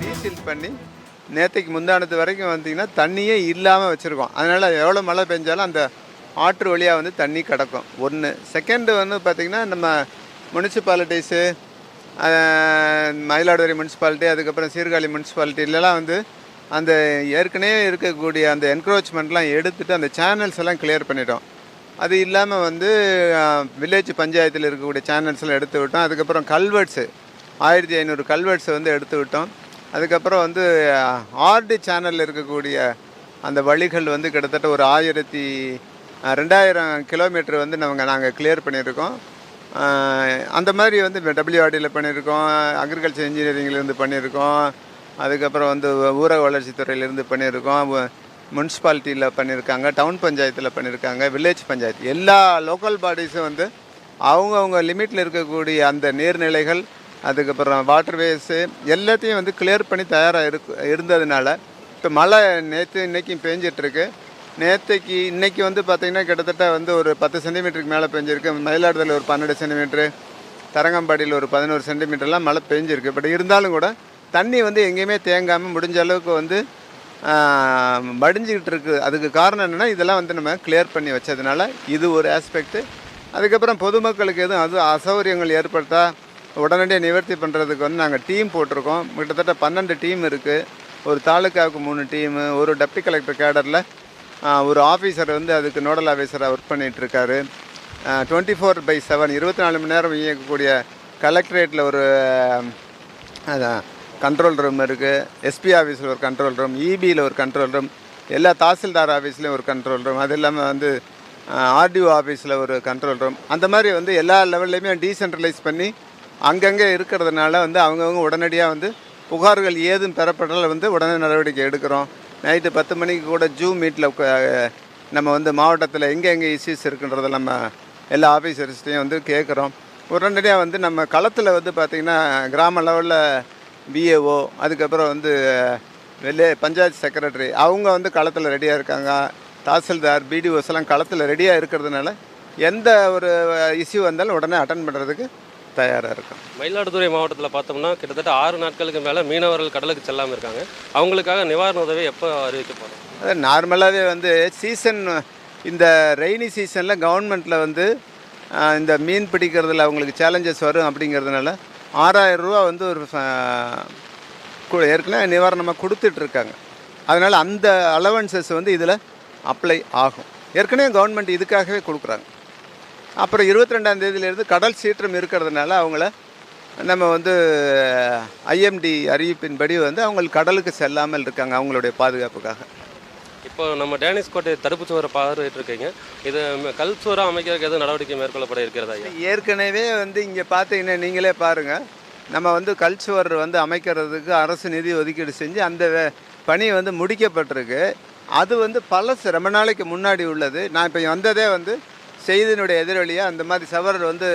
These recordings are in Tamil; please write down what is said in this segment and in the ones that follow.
ரீசீல் பண்ணி நேற்றுக்கு முந்தானத்து வரைக்கும் வந்தீங்கன்னா தண்ணியே இல்லாமல் வச்சுருக்கோம். அதனால் எவ்வளோ மழை பெஞ்சாலும் அந்த ஆற்று வழியாக வந்து தண்ணி கிடக்கும். ஒன்று. செகண்டு வந்து பார்த்திங்கன்னா நம்ம முனிசிபாலிட்டிஸு, மயிலாடுதுறை முனிசிபாலிட்டி, அதுக்கப்புறம் சீர்காழி முனிசிபாலிட்டிலலாம் வந்து அந்த ஏற்கனவே இருக்கக்கூடிய அந்த என்க்ரோச்மெண்ட்லாம் எடுத்துகிட்டு அந்த சேனல்ஸ் எல்லாம் கிளியர் பண்ணிட்டோம். அது இல்லாமல் வந்து வில்லேஜ் பஞ்சாயத்தில் இருக்கக்கூடிய சேனல்ஸ் எல்லாம் எடுத்து விட்டோம். அதுக்கப்புறம் கல்வெட்ஸு 1500 கல்வெட்ஸை வந்து எடுத்து விட்டோம். அதுக்கப்புறம் வந்து ஆர்டி சேனலில் இருக்கக்கூடிய அந்த வழிகள் வந்து கிட்டத்தட்ட ஒரு 2000 கிலோமீட்டர் வந்து நாங்கள் கிளியர் பண்ணியிருக்கோம். அந்த மாதிரி வந்து WRDயில் பண்ணியிருக்கோம், அக்ரிகல்ச்சர் இன்ஜினியரிங்லேருந்து பண்ணியிருக்கோம், அதுக்கப்புறம் வந்து ஊரக வளர்ச்சித்துறையிலேருந்து பண்ணியிருக்கோம், முனிசிபாலிட்டியில் பண்ணியிருக்காங்க, டவுன் பஞ்சாயத்தில் பண்ணியிருக்காங்க, வில்லேஜ் பஞ்சாயத்து, எல்லா லோக்கல் பாடிஸும் வந்து அவங்கவுங்க லிமிட்டில் இருக்கக்கூடிய அந்த நீர்நிலைகள், அதுக்கப்புறம் வாட்டர்வேஸு எல்லாத்தையும் வந்து கிளியர் பண்ணி தயாராக இருந்ததுனால இப்போ மழை நேற்று இன்றைக்கும் பேஞ்சிட்ருக்கு. நேற்றுக்கு இன்றைக்கி வந்து பார்த்திங்கன்னா கிட்டத்தட்ட வந்து ஒரு 10 சென்டிமீட்டருக்கு மேலே பெஞ்சிருக்கு. மயிலாடுதுறையில் ஒரு 12 சென்டிமீட்ரு, தரங்கம்பாடியில் ஒரு 11 சென்டிமீட்டர்லாம் மழை பெஞ்சிருக்கு. பட் இருந்தாலும் கூட தண்ணி வந்து எங்கேயுமே தேங்காமல் முடிஞ்ச அளவுக்கு வந்து வடிஞ்சிக்கிட்டு இருக்குது. அதுக்கு காரணம் என்னென்னா இதெல்லாம் வந்து நம்ம கிளியர் பண்ணி வச்சதுனால இது ஒரு ஆஸ்பெக்ட்டு. அதுக்கப்புறம் பொதுமக்களுக்கு எதுவும் அசௌகரியங்கள் ஏற்படுத்தா உடனடியாக நிவர்த்தி பண்ணுறதுக்கு வந்து நாங்கள் டீம் போட்டிருக்கோம். கிட்டத்தட்ட 12 டீம் இருக்குது. ஒரு தாலுக்காவுக்கு 3 டீமு, ஒரு டெப்டி கலெக்டர் கேடரில் ஒரு ஆஃபீஸர் வந்து அதுக்கு நோடல் ஆஃபீஸராக ஒர்க் பண்ணிகிட்ருக்காரு. 24/7 24 மணி நேரம் இயக்கக்கூடிய கலெக்டரேட்டில் ஒரு கண்ட்ரோல் ரூம் இருக்குது, எஸ்பி ஆஃபீஸில் ஒரு கண்ட்ரோல் ரூம், இபியில் ஒரு கண்ட்ரோல் ரூம், எல்லா தாசில்தார் ஆஃபீஸ்லேயும் ஒரு கண்ட்ரோல் ரூம், அது இல்லாமல் வந்து ஆர்டிஓ ஆஃபீஸில் ஒரு கண்ட்ரோல் ரூம், அந்த மாதிரி வந்து எல்லா லெவல்லையுமே டீசென்ட்ரலைஸ் பண்ணி அங்கங்கே இருக்கிறதுனால வந்து அவங்கவுங்க உடனடியாக வந்து புகார்கள் ஏதும் பெறப்பட்டால் வந்து உடனே நடவடிக்கை எடுக்கிறோம். நைட்டு 10 மணிக்கு கூட ஜூம் மீட்டில் நம்ம வந்து மாவட்டத்தில் எங்கே இஷ்யூஸ் இருக்குன்றதை நம்ம எல்லா ஆஃபீஸர்ஸ்டையும் வந்து கேட்குறோம். உடனடியாக வந்து நம்ம களத்தில் வந்து பார்த்திங்கன்னா கிராம லெவலில் பிஏஓ, அதுக்கப்புறம் வந்து பஞ்சாயத்து செக்ரட்டரி அவங்க வந்து களத்தில் ரெடியாக இருக்காங்க. தாசில்தார், பிடிஓஸ் எல்லாம் களத்தில் ரெடியாக இருக்கிறதுனால எந்த ஒரு இஷ்யூ வந்தாலும் உடனே அட்டன் பண்ணுறதுக்கு தயாராக இருக்கும். மயிலாடுதுறை மாவட்டத்தில் பார்த்தோம்னா கிட்டத்தட்ட 6 நாட்களுக்கு மேலே மீனவர்கள் கடலுக்கு செல்லாமல் இருக்காங்க. அவங்களுக்காக நிவாரண உதவி எப்போ அறிவிக்க போகிறோம்? அது நார்மலாகவே வந்து சீசன், இந்த ரெய்னி சீசனில் கவர்மெண்ட்டில் வந்து இந்த மீன் பிடிக்கிறதுல அவங்களுக்கு சேலஞ்சஸ் வரும். அப்படிங்கிறதுனால 6000 ரூபா வந்து ஒரு ஏற்கனவே நிவாரணமாக கொடுத்துட்ருக்காங்க. அதனால் அந்த அலவன்சஸ் வந்து இதில் அப்ளை ஆகும். ஏற்கனவே கவர்மெண்ட் இதுக்காகவே கொடுக்குறாங்க. அப்புறம் 22ஆம் தேதியிலேருந்து கடல் சீற்றம் இருக்கிறதுனால அவங்கள நம்ம வந்து ஐஎம்டி அறிவிப்பின்படி வந்து அவங்க கடலுக்கு செல்லாமல் இருக்காங்க அவங்களுடைய பாதுகாப்புக்காக. இப்போ நம்ம டேனிஷ் கோட்டை தடுப்பு சுவரை பார்வையிட்டு இருக்கீங்க. இது கல் சுவராக அமைக்கிறதுக்கு எதுவும் நடவடிக்கை மேற்கொள்ளப்பட இருக்கிறதா? ஏற்கனவே வந்து இங்கே பார்த்தீங்கன்னா நீங்களே பாருங்கள், நம்ம வந்து கல் சுவர் வந்து அமைக்கிறதுக்கு அரசு நிதி ஒதுக்கீடு செஞ்சு அந்த பணி வந்து முடிக்கப்பட்டிருக்கு. அது வந்து பல ரொம்ப நாளைக்கு முன்னாடி உள்ளது. நான் இப்போ வந்ததே வந்து செய்தியினுடைய எதிரொலியாக அந்த மாதிரி செவர் வந்து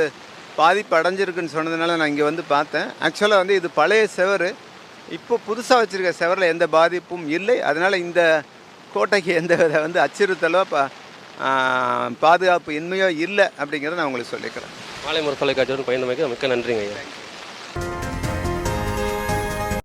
பாதிப்பு அடைஞ்சிருக்குன்னு சொன்னதுனால நான் இங்கே வந்து பார்த்தேன். ஆக்சுவலாக வந்து இது பழைய செவர், இப்போ புதுசாக வச்சுருக்க செவரில் எந்த பாதிப்பும் இல்லை. அதனால் இந்த கோட்டைக்கு எந்த வித வந்து அச்சுறுத்தலோ பாதுகாப்பு இன்மையோ இல்லை அப்படிங்கிறத நான் உங்களுக்கு சொல்லிக்கிறேன். மாலை முரசொலை காட்சியுடன் பயணமைக்கு மிக்க நன்றிங்க ஐயா.